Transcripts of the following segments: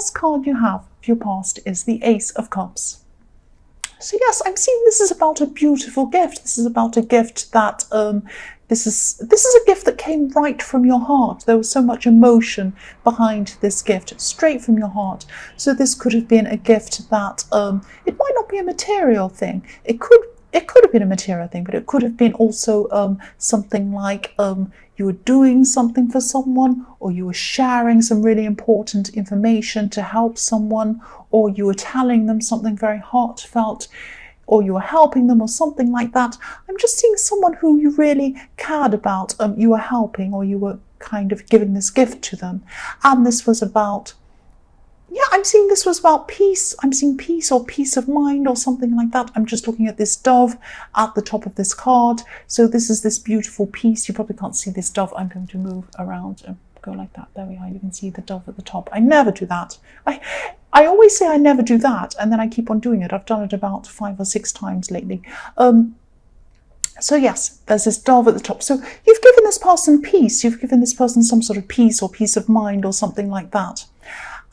last card you have for your past is the Ace of Cups. So yes, I'm seeing this is about a beautiful gift. This is about a gift that this is a gift that came right from your heart. There was so much emotion behind this gift, straight from your heart. So this could have been a gift that it might not be a material thing. It could have been a material thing, but it could have been also something like you were doing something for someone, or you were sharing some really important information to help someone, or you were telling them something very heartfelt, or you were helping them, or something like that. I'm just seeing someone who you really cared about, you were helping, or you were kind of giving this gift to them. And this was about, yeah, I'm seeing this was about peace. I'm seeing peace or peace of mind or something like that. I'm just looking at this dove at the top of this card. So this is this beautiful peace. You probably can't see this dove. I'm going to move around and go like that. There we are. You can see the dove at the top. I never do that. I always say I never do that, and then I keep on doing it. I've done it about 5 or 6 times lately. So yes, there's this dove at the top. So you've given this person peace. You've given this person some sort of peace or peace of mind or something like that.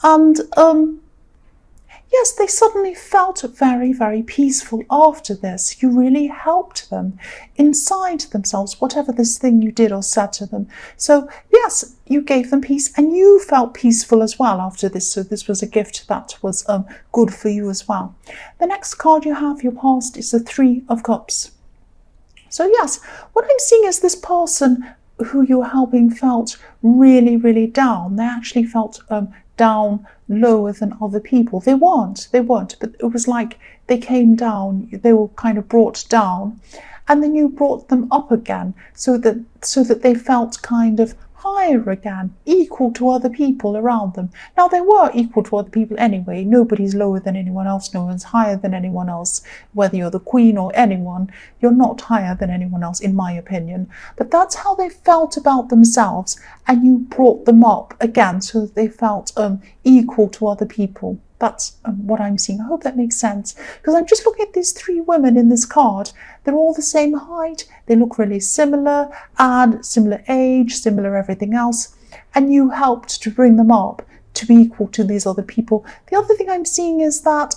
And yes, they suddenly felt very, very peaceful after this. You really helped them inside themselves, whatever this thing you did or said to them. So yes, you gave them peace, and you felt peaceful as well after this. So this was a gift that was good for you as well. The next card you have, your past, is the Three of Cups. So yes, what I'm seeing is this person who you were helping felt really, really down. They actually felt down lower than other people. They weren't, but it was like they came down, they were kind of brought down, and then you brought them up again so that they felt kind of higher again, equal to other people around them. Now, they were equal to other people anyway. Nobody's lower than anyone else. No one's higher than anyone else. Whether you're the queen or anyone, you're not higher than anyone else, in my opinion. But that's how they felt about themselves, and you brought them up again so that they felt equal to other people. That's what I'm seeing. I hope that makes sense, because I'm just looking at these 3 women in this card. They're all the same height. They look really similar, and similar age, similar everything else. And you helped to bring them up to be equal to these other people. The other thing I'm seeing is that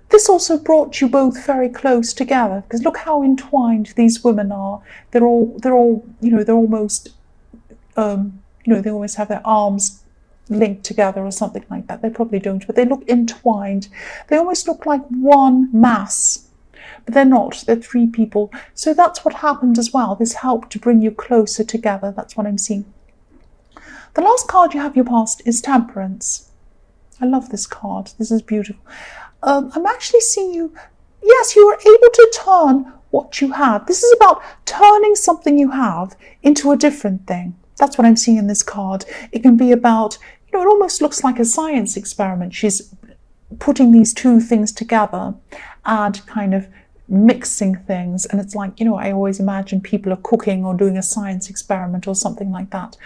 this also brought you both very close together, because look how entwined these women are. They're all, they're almost, they always have their arms linked together or something like that. They probably don't, but they look entwined. They almost look like one mass, but they're not. They're 3 people. So that's what happened as well. This helped to bring you closer together. That's what I'm seeing. The last card you have your past is Temperance. I love this card. This is beautiful. I'm actually seeing you, yes, you were able to turn what you had. This is about turning something you have into a different thing. That's what I'm seeing in this card. It can be about, it almost looks like a science experiment. She's putting these 2 things together and kind of mixing things. And it's like, I always imagine people are cooking or doing a science experiment or something like that.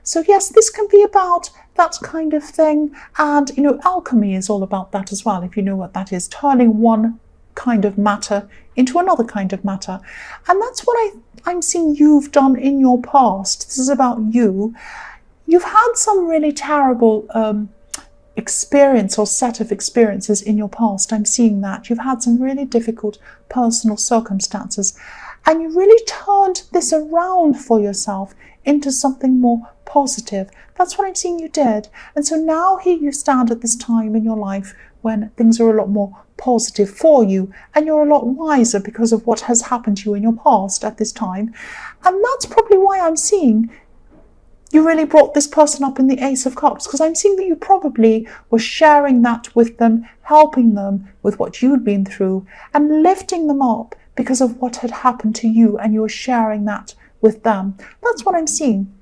So yes, this can be about that kind of thing. And, alchemy is all about that as well, if you know what that is, turning one kind of matter into another kind of matter. And that's what I'm seeing you've done in your past. This is about you. You've had some really terrible experience or set of experiences in your past. I'm seeing that. You've had some really difficult personal circumstances, and you really turned this around for yourself into something more positive. That's what I'm seeing you did. And so now here you stand at this time in your life when things are a lot more positive for you, and you're a lot wiser because of what has happened to you in your past at this time. And that's probably why I'm seeing you really brought this person up in the Ace of Cups, because I'm seeing that you probably were sharing that with them, helping them with what you'd been through, and lifting them up because of what had happened to you, and you were sharing that with them. That's what I'm seeing.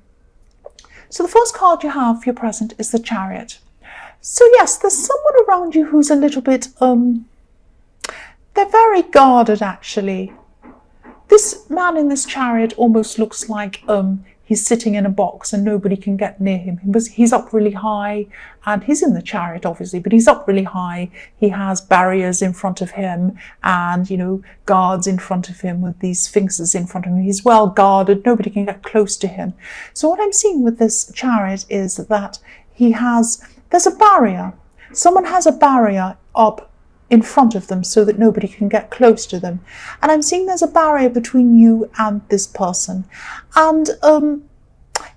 So the first card you have for your present is the Chariot. So yes, there's someone around you who's a little bit, they're very guarded actually. This man in this chariot almost looks like he's sitting in a box and nobody can get near him. He's up really high, and he's in the chariot obviously, but he's up really high. He has barriers in front of him and, guards in front of him with these sphinxes in front of him. He's well guarded. Nobody can get close to him. So what I'm seeing with this chariot is that he has There's a barrier. Someone has a barrier up in front of them so that nobody can get close to them. And I'm seeing there's a barrier between you and this person. And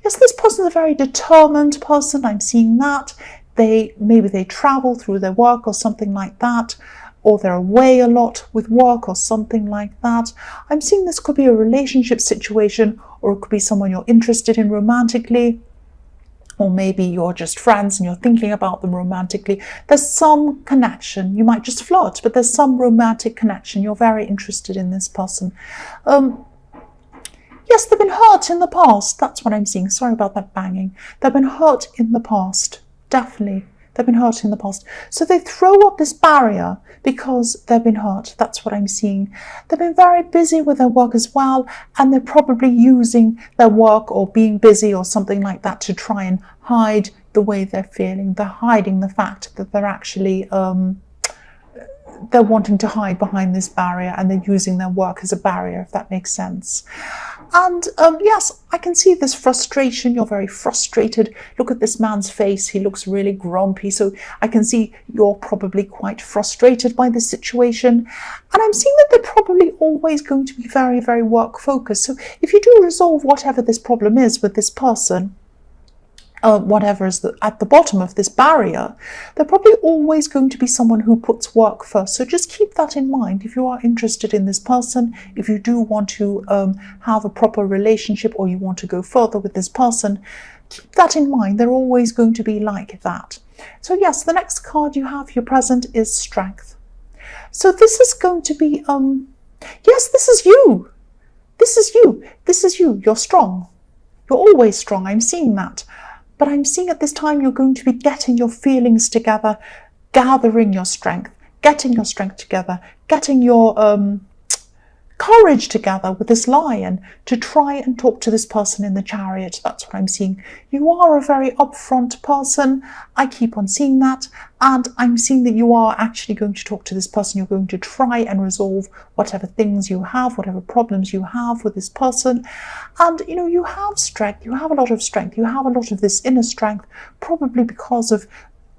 yes, this person is a very determined person. I'm seeing that. Maybe they travel through their work or something like that, or they're away a lot with work or something like that. I'm seeing this could be a relationship situation, or it could be someone you're interested in romantically, or maybe you're just friends and you're thinking about them romantically. There's some connection. You might just flirt, but there's some romantic connection. You're very interested in this person. Yes, they've been hurt in the past. That's what I'm seeing. Sorry about that banging. They've been hurt in the past. Definitely. They've been hurt in the past. So they throw up this barrier because they've been hurt. That's what I'm seeing. They've been very busy with their work as well, and they're probably using their work or being busy or something like that to try and hide the way they're feeling. They're hiding the fact that they're actually they're wanting to hide behind this barrier, and they're using their work as a barrier, if that makes sense. And yes, I can see this frustration. You're very frustrated. Look at this man's face. He looks really grumpy. So I can see you're probably quite frustrated by this situation. And I'm seeing that they're probably always going to be very, very work focused. So if you do resolve whatever this problem is with this person, whatever is at the bottom of this barrier, they're probably always going to be someone who puts work first. So just keep that in mind. If you are interested in this person, if you do want to have a proper relationship, or you want to go further with this person, keep that in mind. They're always going to be like that. So yes, the next card you have, your present, is strength. So this is going to be, yes, this is you. This is you. This is you. You're strong. You're always strong. I'm seeing that. But I'm seeing at this time you're going to be getting your feelings together, gathering your strength, getting your strength together, getting your courage together with this lion to try and talk to this person in the chariot. That's what I'm seeing. You are a very upfront person. I keep on seeing that. And I'm seeing that you are actually going to talk to this person. You're going to try and resolve whatever things you have, whatever problems you have with this person. And, you know, you have strength. You have a lot of strength. You have a lot of this inner strength, probably because of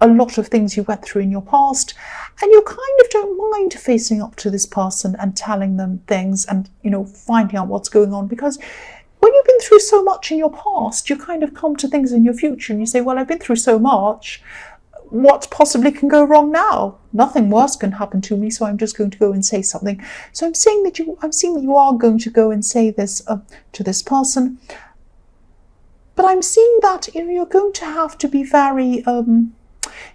a lot of things you went through in your past, and you kind of don't mind facing up to this person and telling them things and, you know, finding out what's going on, because when you've been through so much in your past, you kind of come to things in your future and you say, well, I've been through so much, what possibly can go wrong now? Nothing worse can happen to me, so I'm just going to go and say something. So I'm seeing that you are going to go and say this to this person, but I'm seeing that, you know, you're going to have to be very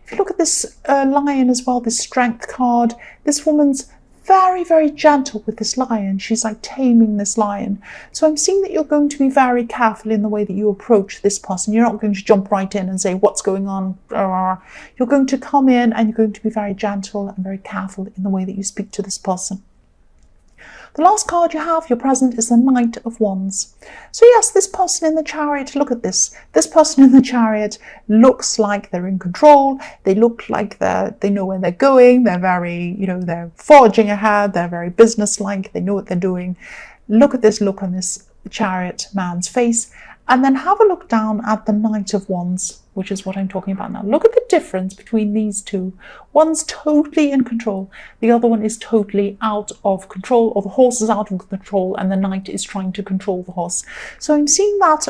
if you look at this lion as well, this strength card, this woman's very, very gentle with this lion. She's like taming this lion. So I'm seeing that you're going to be very careful in the way that you approach this person. You're not going to jump right in and say, what's going on? You're going to come in and you're going to be very gentle and very careful in the way that you speak to this person. The last card you have, your present, is the Knight of Wands. So yes, this person in the chariot, look at this. This person in the chariot looks like they're in control. They look like they know where they're going. They're very, you know, they're forging ahead. They're very businesslike. They know what they're doing. Look at this look on this chariot man's face. And then have a look down at the Knight of Wands, which is what I'm talking about now. Look at the difference between these two. One's totally in control. The other one is totally out of control, or the horse is out of control and the knight is trying to control the horse. So I'm seeing that,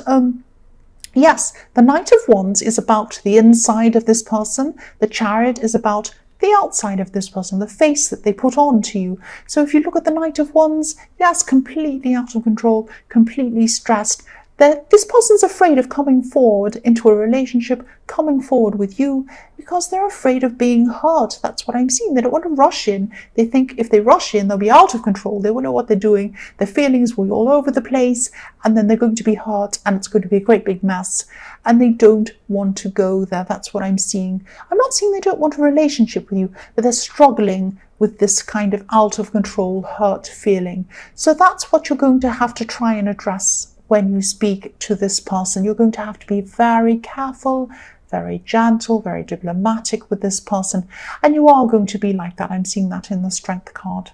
yes, the Knight of Wands is about the inside of this person. The chariot is about the outside of this person, the face that they put on to you. So if you look at the Knight of Wands, yes, completely out of control, completely stressed. This person's afraid of coming forward into a relationship, coming forward with you, because they're afraid of being hurt. That's what I'm seeing. They don't want to rush in. They think if they rush in, they'll be out of control. They won't know what they're doing. Their feelings will be all over the place, and then they're going to be hurt, and it's going to be a great big mess. And they don't want to go there. That's what I'm seeing. I'm not saying they don't want a relationship with you, but they're struggling with this kind of out of control, hurt feeling. So that's what you're going to have to try and address when you speak to this person. You're going to have to be very careful, very gentle, very diplomatic with this person. And you are going to be like that. I'm seeing that in the Strength card.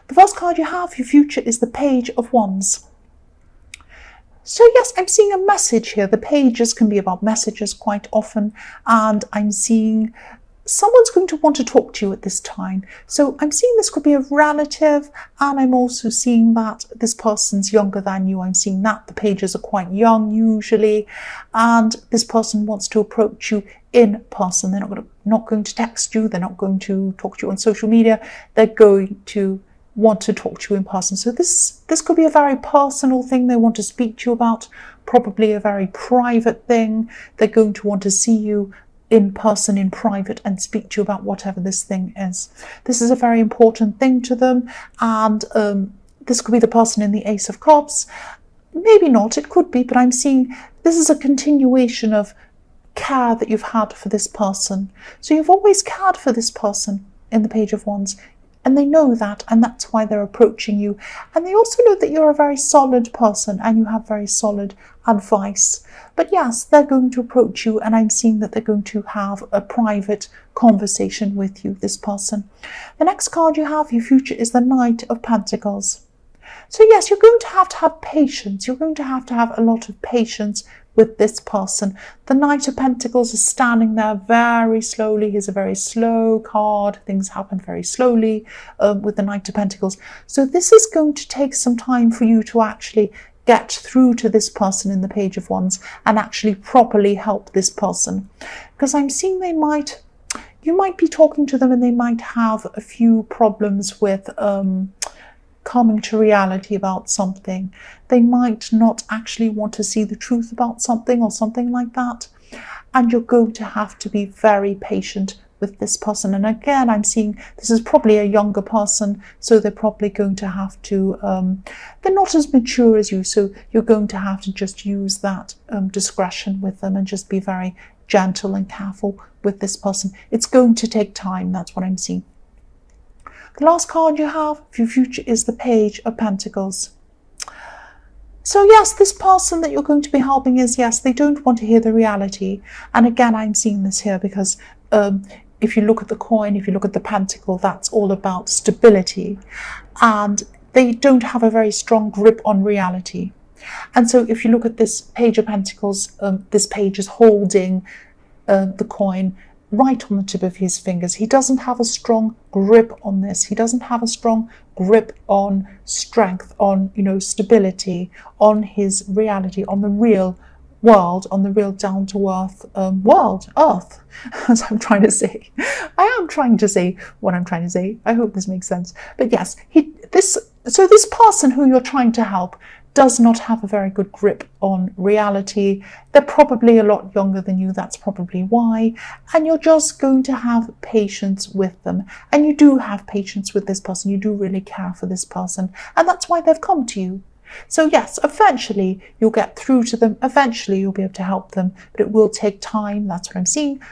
The first card you have, your future, is the Page of Wands. So yes, I'm seeing a message here. The pages can be about messages quite often, and I'm seeing someone's going to want to talk to you at this time. So I'm seeing this could be a relative, and I'm also seeing that this person's younger than you. I'm seeing that the pages are quite young usually, and this person wants to approach you in person. They're not going to text you. They're not going to talk to you on social media. They're going to want to talk to you in person. So this could be a very personal thing they want to speak to you about, probably a very private thing. They're going to want to see you in person, in private, and speak to you about whatever this thing is. This is a very important thing to them, and this could be the person in the Ace of Cups. Maybe not, it could be, but I'm seeing this is a continuation of care that you've had for this person. So you've always cared for this person in the Page of Wands, and they know that, and that's why they're approaching you. And they also know that you're a very solid person and you have very solid advice. But yes, they're going to approach you, and I'm seeing that they're going to have a private conversation with you, this person. The next card you have, your future, is the Knight of Pentacles. So yes, you're going to have patience. You're going to have a lot of patience with this person. The Knight of Pentacles is standing there very slowly. He's a very slow card. Things happen very slowly with the Knight of Pentacles. So this is going to take some time for you to actually get through to this person in the Page of Wands and actually properly help this person. Because I'm seeing you might be talking to them and they might have a few problems with coming to reality about something. They might not actually want to see the truth about something or something like that. And you're going to have to be very patient with this person. And again, I'm seeing this is probably a younger person, so they're probably going to have to, they're not as mature as you, so you're going to have to just use that discretion with them and just be very gentle and careful with this person. It's going to take time, that's what I'm seeing. The last card you have for your future is the Page of Pentacles. So yes, this person that you're going to be helping is, yes, they don't want to hear the reality. And again, I'm seeing this here because if you look at the coin, if you look at the pentacle, that's all about stability. And they don't have a very strong grip on reality. And so if you look at this Page of Pentacles, this page is holding the coin right on the tip of his fingers. He doesn't have a strong grip on this. He doesn't have a strong grip on strength, on, stability, on his reality, on the real world, on the real down-to-earth earth, as I'm trying to say. I am trying to say what I'm trying to say. I hope this makes sense. But yes, this person who you're trying to help does not have a very good grip on reality. They're probably a lot younger than you, that's probably why. And you're just going to have patience with them. And you do have patience with this person. You do really care for this person. And that's why they've come to you. So yes, eventually you'll get through to them. Eventually you'll be able to help them. But it will take time. That's what I'm seeing.